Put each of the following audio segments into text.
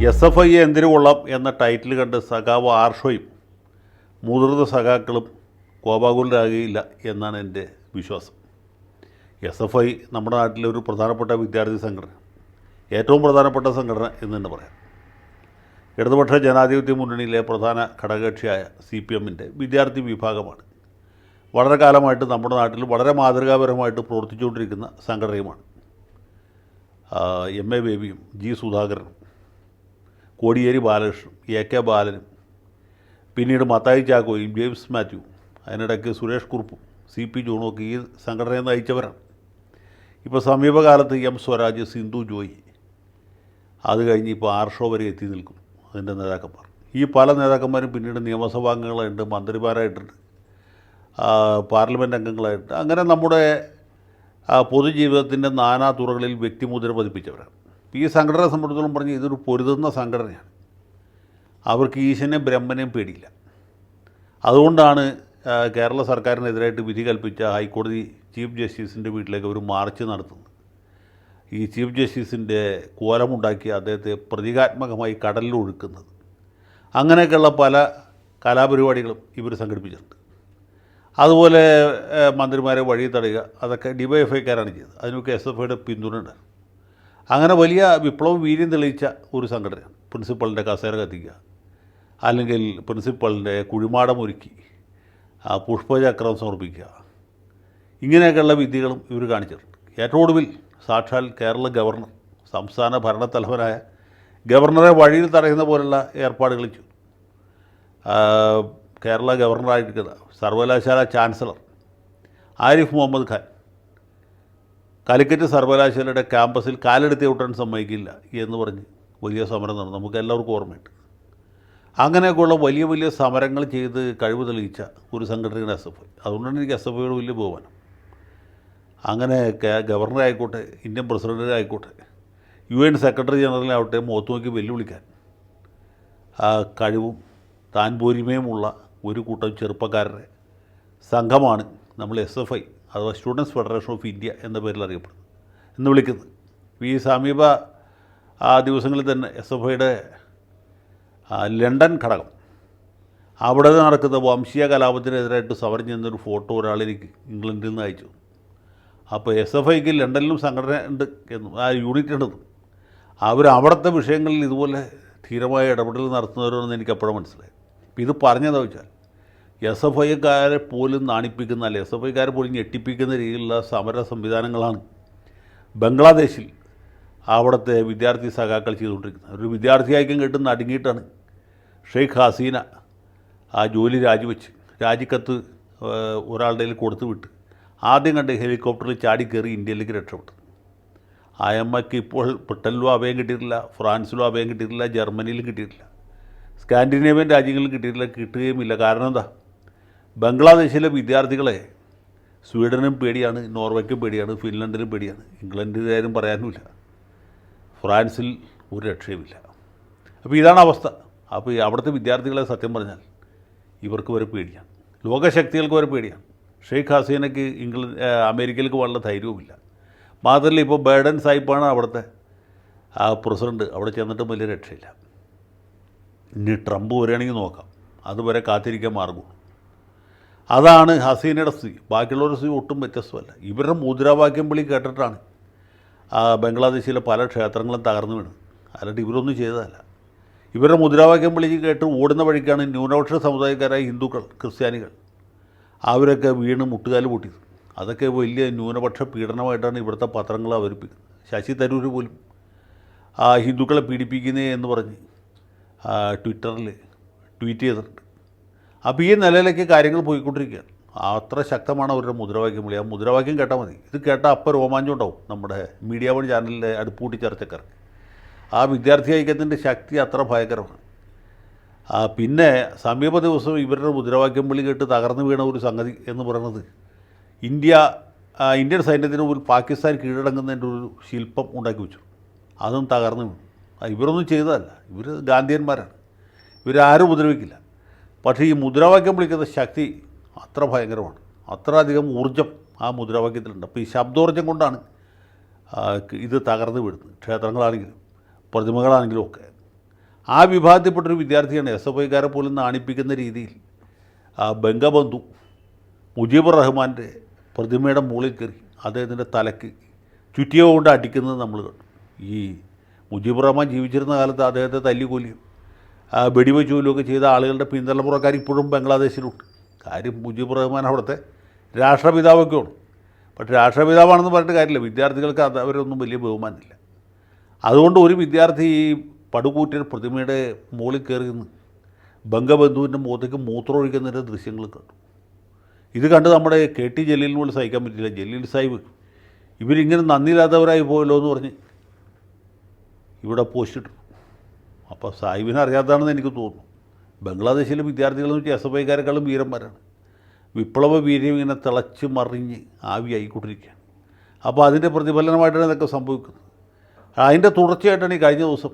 SFI എന്തിനു കൊള്ളാം എന്ന ടൈറ്റിൽ കണ്ട് സഖാവ് ആർഷോയും മുതിർന്ന സഖാക്കളും കോപാകുലരാകുകയില്ല എന്നാണ് എൻ്റെ വിശ്വാസം. SFI നമ്മുടെ നാട്ടിലെ ഒരു പ്രധാനപ്പെട്ട വിദ്യാർത്ഥി സംഘടന, ഏറ്റവും പ്രധാനപ്പെട്ട സംഘടന എന്ന് തന്നെ പറയാം. ഇടതുപക്ഷ ജനാധിപത്യ മുന്നണിയിലെ പ്രധാന ഘടകകക്ഷിയായ CPMൻ്റെ വിദ്യാർത്ഥി വിഭാഗമാണ്. വളരെ കാലമായിട്ട് നമ്മുടെ നാട്ടിൽ വളരെ മാതൃകാപരമായിട്ട് പ്രവർത്തിച്ചുകൊണ്ടിരിക്കുന്ന സംഘടനയുമാണ്. MA ബേബിയും G സുധാകരനും കോടിയേരി ബാലകൃഷ്ണനും AK ബാലനും പിന്നീട് മത്തായി ചാക്കോയും ജെയിംസ് മാത്യുവും അതിനിടയ്ക്ക് സുരേഷ് കുറുപ്പും CP ജോണും ഒക്കെ ഈ സംഘടനയെ നയിച്ചവരാണ്. ഇപ്പോൾ സമീപകാലത്ത് M സ്വരാജ്, സിന്ധു ജോയി, അത് കഴിഞ്ഞ് ഇപ്പോൾ ആർഷോ വരെ എത്തി നിൽക്കുന്നു അതിൻ്റെ നേതാക്കന്മാർ. ഈ പല നേതാക്കന്മാരും പിന്നീട് നിയമസഭാംഗങ്ങളായിട്ടുണ്ട്, മന്ത്രിമാരായിട്ടുണ്ട്, പാർലമെൻറ്റ് അംഗങ്ങളായിട്ട്, അങ്ങനെ നമ്മുടെ പൊതുജീവിതത്തിൻ്റെ നാനാ തുറകളിൽ വ്യക്തിമുദ്ര പതിപ്പിച്ചവരാണ്. ഈ സംഘടനയെ സംബന്ധിച്ചിടത്തോളം പറഞ്ഞ് ഇതൊരു പൊരുതുന്ന സംഘടനയാണ്. അവർക്ക് ഈശനെയും ബ്രഹ്മനെയും പേടിയില്ല. അതുകൊണ്ടാണ് കേരള സർക്കാരിനെതിരായിട്ട് വിധി കൽപ്പിച്ച ഹൈക്കോടതി ചീഫ് ജസ്റ്റിസിൻ്റെ വീട്ടിലേക്ക് ഒരു മാർച്ച് നടത്തുന്നത്. ഈ ചീഫ് ജസ്റ്റിസിൻ്റെ കോലമുണ്ടാക്കി അദ്ദേഹത്തെ പ്രതീകാത്മകമായി കടലിൽ ഒഴുക്കുന്നത്, അങ്ങനെയൊക്കെയുള്ള പല കലാപരിപാടികളും ഇവർ സംഘടിപ്പിച്ചിട്ടുണ്ട്. അതുപോലെ മന്ത്രിമാരെ വഴി തടയുക, അതൊക്കെ DYFIക്കാരാണ് ചെയ്തത്. അതിനൊക്കെ SFIയുടെ പിന്തുണയുണ്ട്. അങ്ങനെ വലിയ വിപ്ലവ വീര്യം തെളിയിച്ച ഒരു സംഘടനയാണ്. പ്രിൻസിപ്പളിൻ്റെ കസേര കത്തിക്കുക, അല്ലെങ്കിൽ പ്രിൻസിപ്പളിൻ്റെ കുഴിമാടമൊരുക്കി പുഷ്പചക്രം സമർപ്പിക്കുക, ഇങ്ങനെയൊക്കെയുള്ള വിദ്യകളും ഇവർ കാണിച്ചിട്ടുണ്ട്. ഏറ്റവും ഒടുവിൽ സാക്ഷാൽ കേരള ഗവർണർ, സംസ്ഥാന ഭരണത്തലവനായ ഗവർണറെ വഴിയിൽ തടയുന്ന പോലുള്ള ഏർപ്പാടുകൾ ചെയ്തു. കേരള ഗവർണറായിരിക്കുന്ന സർവകലാശാല ചാൻസലർ ആരിഫ് മുഹമ്മദ് ഖാൻ കാലിക്കറ്റ് സർവകലാശാലയുടെ ക്യാമ്പസിൽ കാലെടുത്ത് വിട്ടാൻ സമ്മതിക്കില്ല എന്ന് പറഞ്ഞ് വലിയ സമരം നടന്നു. നമുക്ക് എല്ലാവർക്കും ഓർമ്മയുണ്ട്. അങ്ങനെയൊക്കെയുള്ള വലിയ വലിയ സമരങ്ങൾ ചെയ്ത് കഴിവ് തെളിയിച്ച ഒരു സംഘടനയാണ് SFI. അതുകൊണ്ടാണ് എനിക്ക് SFIയോട് വലിയ ബഹുമാനം. അങ്ങനെ ഗവർണറായിക്കോട്ടെ, ഇന്ത്യൻ പ്രസിഡൻ്റായിക്കോട്ടെ, UN സെക്രട്ടറി ജനറലാവട്ടെ, മുഖത്ത് നോക്കി വെല്ലുവിളിക്കാൻ കഴിവും താൻ പോരിമയുമുള്ള ഒരു കൂട്ടം ചെറുപ്പക്കാരുടെ സംഘമാണ് നമ്മൾ SFI അഥവാ സ്റ്റുഡൻസ് ഫെഡറേഷൻ ഓഫ് ഇന്ത്യ എന്ന പേരിൽ അറിയപ്പെടുന്നത്, എന്ന് വിളിക്കുന്നത്. ഈ സമീപ ദിവസങ്ങളിൽ തന്നെ SFIയുടെ ലണ്ടൻ ഘടകം, അവിടെ നടക്കുന്ന വംശീയ കലാപത്തിനെതിരായിട്ട് സമരം ചെയ്യുന്നൊരു ഫോട്ടോ ഒരാളെനിക്ക് ഇംഗ്ലണ്ടിൽ നിന്ന് അയച്ചു. അപ്പോൾ SFIക്ക് ലണ്ടനിലും സംഘടന ഉണ്ട് എന്നും യൂണിറ്റ് ഉണ്ടെന്നും അവിടുത്തെ വിഷയങ്ങളിൽ ഇതുപോലെ ധീരമായ ഇടപെടൽ നടത്തുന്നവരാണെന്ന് എനിക്ക് അപ്പോഴും മനസ്സിലായി. അപ്പോൾ ഇത് പറഞ്ഞതെന്ന് വെച്ചാൽ SFIക്കാരെ പോലും നാണിപ്പിക്കുന്ന, അല്ലെ SFIക്കാരെ പോലും ഞെട്ടിപ്പിക്കുന്ന രീതിയിലുള്ള സമര സംവിധാനങ്ങളാണ് ബംഗ്ലാദേശിൽ അവിടുത്തെ വിദ്യാർത്ഥി സഖാക്കൾ ചെയ്തുകൊണ്ടിരിക്കുന്നത്. ഒരു വിദ്യാർത്ഥിയായിരിക്കും കേട്ട് നടുങ്ങിയിട്ടാണ് ഷെയ്ഖ് ഹസീന ആ ജോലി രാജിവെച്ച് രാജിക്കത്ത് ഒരാളുടെ കയ്യിൽ കൊടുത്തു വിട്ട് ആദ്യം കണ്ട് ഹെലികോപ്റ്ററിൽ ചാടി കയറി ഇന്ത്യയിലേക്ക് രക്ഷപ്പെട്ടു. അമ്മയ്ക്ക് ഇപ്പോൾ ബ്രിട്ടനിലും അഭയം കിട്ടിയിട്ടില്ല, ഫ്രാൻസിലും അഭയം കിട്ടിയിട്ടില്ല, ജർമ്മനിയിലും കിട്ടിയിട്ടില്ല, സ്കാൻഡിനേവിയൻ രാജ്യങ്ങളിൽ കിട്ടിയിട്ടില്ല, കിട്ടുകയുമില്ല. കാരണം എന്താ? ബംഗ്ലാദേശിലെ വിദ്യാർത്ഥികളെ സ്വീഡനും പേടിയാണ്, നോർവേക്കും പേടിയാണ്, ഫിൻലൻഡിനും പേടിയാണ്, ഇംഗ്ലണ്ടിൻ്റെ കാര്യം പറയാനുമില്ല, ഫ്രാൻസിൽ ഒരു രക്ഷയുമില്ല. അപ്പോൾ ഇതാണ് അവസ്ഥ. അപ്പോൾ അവിടുത്തെ വിദ്യാർത്ഥികളെ സത്യം പറഞ്ഞാൽ ഇവർക്ക് വരെ പേടിയാണ്, ലോകശക്തികൾക്ക് വരെ പേടിയാണ്. ഷെയ്ഖ് ഹസീനയ്ക്ക് അമേരിക്കയിലേക്ക് പോകാനുള്ള ധൈര്യവുമില്ല. മാത്രമല്ല ഇപ്പോൾ ബൈഡൻ സാഹിബാണ് അവിടുത്തെ പ്രസിഡൻറ്റ്, അവിടെ ചെന്നിട്ടും വലിയ രക്ഷയില്ല. ഇനി ട്രംപ് വരികയാണെങ്കിൽ നോക്കാം, അതുവരെ കാത്തിരിക്കാൻ മാർഗമുള്ളൂ. അതാണ് ഹസീനയുടെ സ്ഥിതി. ബാക്കിയുള്ളവരുടെ സ്ഥിതി ഒട്ടും വ്യത്യസ്തമല്ല. ഇവരുടെ മുദ്രാവാക്യം വിളി കേട്ടിട്ടാണ് ബംഗ്ലാദേശിലെ പല ക്ഷേത്രങ്ങളും തകർന്നു വീണത്. അല്ലാണ്ട് ഇവരൊന്നും ചെയ്തതല്ല. ഇവരുടെ മുദ്രാവാക്യം വിളി കേട്ട് ഓടുന്ന വഴിക്കാണ് ന്യൂനപക്ഷ സമുദായക്കാരായ ഹിന്ദുക്കൾ, ക്രിസ്ത്യാനികൾ അവരൊക്കെ വീണ് മുട്ടുകാല് പൊട്ടിയത്. അതൊക്കെ വലിയ ന്യൂനപക്ഷ പീഡനമായിട്ടാണ് ഇവിടുത്തെ പത്രങ്ങൾ അവതരിപ്പിക്കുന്നത്. ശശി തരൂർ പോലും ഹിന്ദുക്കളെ പീഡിപ്പിക്കുന്നേ എന്ന് പറഞ്ഞ് ട്വിറ്ററിൽ ട്വീറ്റ് ചെയ്തിട്ടുണ്ട്. അപ്പോൾ ഈ നിലയിലേക്ക് കാര്യങ്ങൾ പോയിക്കൊണ്ടിരിക്കുകയാണ്. അത്ര ശക്തമാണ് അവരുടെ മുദ്രാവാക്യം വിളി. ആ മുദ്രാവാക്യം കേട്ടാൽ മതി. ഇത് കേട്ടാൽ അപ്പം രോമാഞ്ചം ഉണ്ടാവും നമ്മുടെ മീഡിയ വൺ ചാനലിലെ അടുപ്പൂട്ടി ചർച്ചക്കാർക്ക്. ആ വിദ്യാർത്ഥി ഐക്യത്തിൻ്റെ ശക്തി അത്ര ഭയങ്കരമാണ്. പിന്നെ സമീപ ദിവസം ഇവരുടെ മുദ്രാവാക്യം വിളി കേട്ട് തകർന്നു വീണ ഒരു സംഗതി എന്ന് പറയുന്നത്, ഇന്ത്യൻ സൈന്യത്തിന് മുമ്പിൽ പാകിസ്ഥാൻ കീഴടങ്ങുന്നതിൻ്റെ ഒരു ശില്പം ഉണ്ടാക്കി വെച്ചു. അതും തകർന്നു വീണു. ഇവരൊന്നും ചെയ്തതല്ല, ഇവർ ഗാന്ധിയന്മാരാണ്, ഇവരാരും ഉപദ്രവിക്കില്ല. പക്ഷേ ഈ മുദ്രാവാക്യം വിളിക്കുന്ന ശക്തി അത്ര ഭയങ്കരമാണ്, അത്ര അധികം ഊർജ്ജം ആ മുദ്രാവാക്യത്തിലുണ്ട്. അപ്പോൾ ഈ ശബ്ദോർജ്ജം കൊണ്ടാണ് ഇത് തകർന്നു വീഴുന്നത്. ക്ഷേത്രങ്ങളാണെങ്കിലും പ്രതിമകളാണെങ്കിലും ഒക്കെ. ആ വിഭാഗത്തിൽപ്പെട്ടൊരു വിദ്യാർത്ഥിയാണ് SFIക്കാരെ പോലും നാണിപ്പിക്കുന്ന രീതിയിൽ ബംഗബന്ധു മുജീബുർ റഹ്മാൻ്റെ പ്രതിമയുടെ മുകളിൽ കയറി അദ്ദേഹത്തിൻ്റെ തലയ്ക്ക് ചുറ്റിയ കൊണ്ട് അടിക്കുന്നത് നമ്മൾ കണ്ടു. ഈ മുജീബുർ റഹ്മാൻ ജീവിച്ചിരുന്ന കാലത്ത് അദ്ദേഹത്തെ തല്ലിക്കൊല്ലിയും വെടിവെച്ച് കൊല്ലുകയൊക്കെ ചെയ്ത ആളുകളുടെ പിന്തലമുറക്കാർ ഇപ്പോഴും ബംഗ്ലാദേശിലുണ്ട്. കാര്യം മുജീബുർ റഹ്മാൻ അവിടുത്തെ രാഷ്ട്രപിതാവൊക്കെയാണ്. പക്ഷേ രാഷ്ട്രപിതാവാണെന്ന് പറഞ്ഞിട്ട് കാര്യമില്ല, വിദ്യാർത്ഥികൾക്ക് അവരൊന്നും വലിയ ബഹുമാനമില്ല. അതുകൊണ്ട് ഒരു വിദ്യാർത്ഥി ഈ പടുകൂറ്റൻ പ്രതിമയുടെ മുകളിൽ കയറി നിന്ന് ബംഗബന്ധുവിൻ്റെ മുഖത്തേക്ക് മൂത്രമൊഴിക്കുന്നതിൻ്റെ ദൃശ്യങ്ങൾ കണ്ടു. ഇത് കണ്ട് നമ്മുടെ KT ജലീലിന് പോലും സഹിക്കാൻ പറ്റില്ല. ജലീൽ സാഹിബ് ഇവരിങ്ങനെ നന്ദിയില്ലാത്തവരായി പോയല്ലോ എന്ന് പറഞ്ഞ് ഇവിടെ പോസ്റ്റ് ഇട്ടു. അപ്പോൾ സാഹിബിനെ അറിയാത്തതാണെന്ന് എനിക്ക് തോന്നുന്നു. ബംഗ്ലാദേശിലെ വിദ്യാർത്ഥികളെന്ന് വെച്ചാൽ SFIക്കാരെക്കാളും വീരന്മാരാണ്. വിപ്ലവ വീര്യം ഇങ്ങനെ തിളച്ച് മറിഞ്ഞ് ആവിയായിക്കൊണ്ടിരിക്കുകയാണ്. അപ്പോൾ അതിൻ്റെ പ്രതിഫലനമായിട്ടാണ് ഇതൊക്കെ സംഭവിക്കുന്നത്. അതിൻ്റെ തുടർച്ചയായിട്ടാണ് ഈ കഴിഞ്ഞ ദിവസം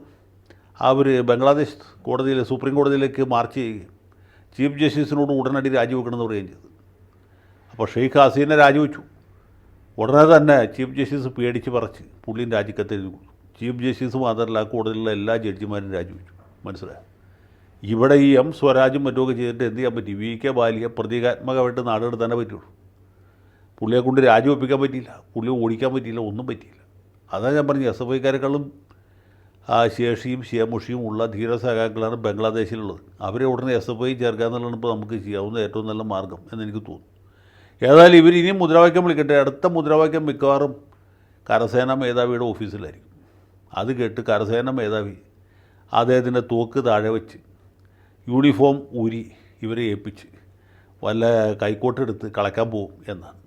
അവർ ബംഗ്ലാദേശ് കോടതിയിൽ സുപ്രീം കോടതിയിലേക്ക് മാർച്ച് ചെയ്യുകയും ചീഫ് ജസ്റ്റിസിനോട് ഉടനടി രാജിവെക്കണമെന്ന് പറയുകയും ചെയ്തു. അപ്പോൾ ഷെയ്ഖ് ഹസീനെ രാജിവെച്ചു. ഉടനെ തന്നെ ചീഫ് ജസ്റ്റിസ് പേടിച്ച് പറച്ച് പുള്ളിയും രാജിക്കത്തെഴുതി കൊടുത്തു. ചീഫ് ജസ്റ്റിസ് മാത്രമല്ല കോടതിയിലുള്ള എല്ലാ ജഡ്ജിമാരും രാജിവെച്ചു. മനസ്സിലായി? ഇവിടെ ഈ സ്വരാജും മറ്റുമൊക്കെ ചെയ്തിട്ട് എന്ത് ചെയ്യാൻ പറ്റി? VK ബാലിയെ പ്രതീകാത്മകമായിട്ട് നാടെടുത്താനേ പറ്റുള്ളൂ. പുള്ളിയെ കൊണ്ട് രാജിവെപ്പിക്കാൻ പറ്റിയില്ല, പുള്ളിയെ ഓടിക്കാൻ പറ്റിയില്ല, ഒന്നും പറ്റിയില്ല. അതാണ് ഞാൻ പറഞ്ഞു, SFIക്കാരെക്കാളും ശേഷിയും ശേമുഷിയും ഉള്ള ധീരസഹാക്കളാണ് ബംഗ്ലാദേശിലുള്ളത്. അവരെ ഉടനെ SFI ചേർക്കുക എന്നുള്ളതാണ് ഇപ്പോൾ നമുക്ക് ചെയ്യാവുന്ന ഏറ്റവും നല്ല മാർഗ്ഗം എന്നെനിക്ക് തോന്നുന്നു. ഏതായാലും ഇവർ ഇനിയും മുദ്രാവാക്യം വിളിക്കട്ടെ. അടുത്ത മുദ്രാവാക്യം മിക്കവാറും കരസേനാ മേധാവിയുടെ ഓഫീസിലായിരിക്കും. അത് കേട്ട് കരസേനാ മേധാവി അദ്ദേഹത്തിൻ്റെ തോക്ക് താഴെ വെച്ച് യൂണിഫോം ഊരി ഇവരെ ഏൽപ്പിച്ച് വല്ല കൈക്കോട്ടെടുത്ത് കളയ്ക്കാൻ പോകും എന്നാണ്.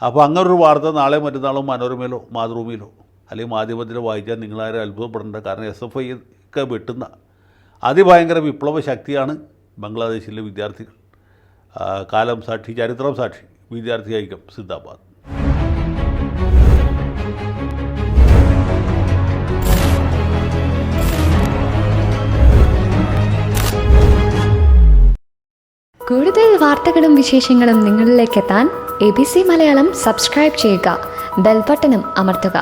അപ്പോൾ അങ്ങനൊരു വാർത്ത നാളെ മറ്റന്നാളോ മനോരമയിലോ മാതൃഭൂമിയിലോ അല്ലെങ്കിൽ മാധ്യമത്തിലോ വായിച്ചാൽ നിങ്ങളാരും അത്ഭുതപ്പെടേണ്ട. കാരണം SFI ഒക്കെ വെട്ടുന്ന അതിഭയങ്കര വിപ്ലവ ശക്തിയാണ് ബംഗ്ലാദേശിലെ വിദ്യാർത്ഥികൾ. കാലം സാക്ഷി, ചരിത്രം സാക്ഷി, വിദ്യാർത്ഥി ഐക്യം സിന്ദാബാദ്. കൂടുതൽ വാർത്തകളും വിശേഷങ്ങളും നിങ്ങളിലേക്ക് എത്താൻ ABC മലയാളം സബ്സ്ക്രൈബ് ചെയ്യുക, ബെൽ ബട്ടണും അമർത്തുക.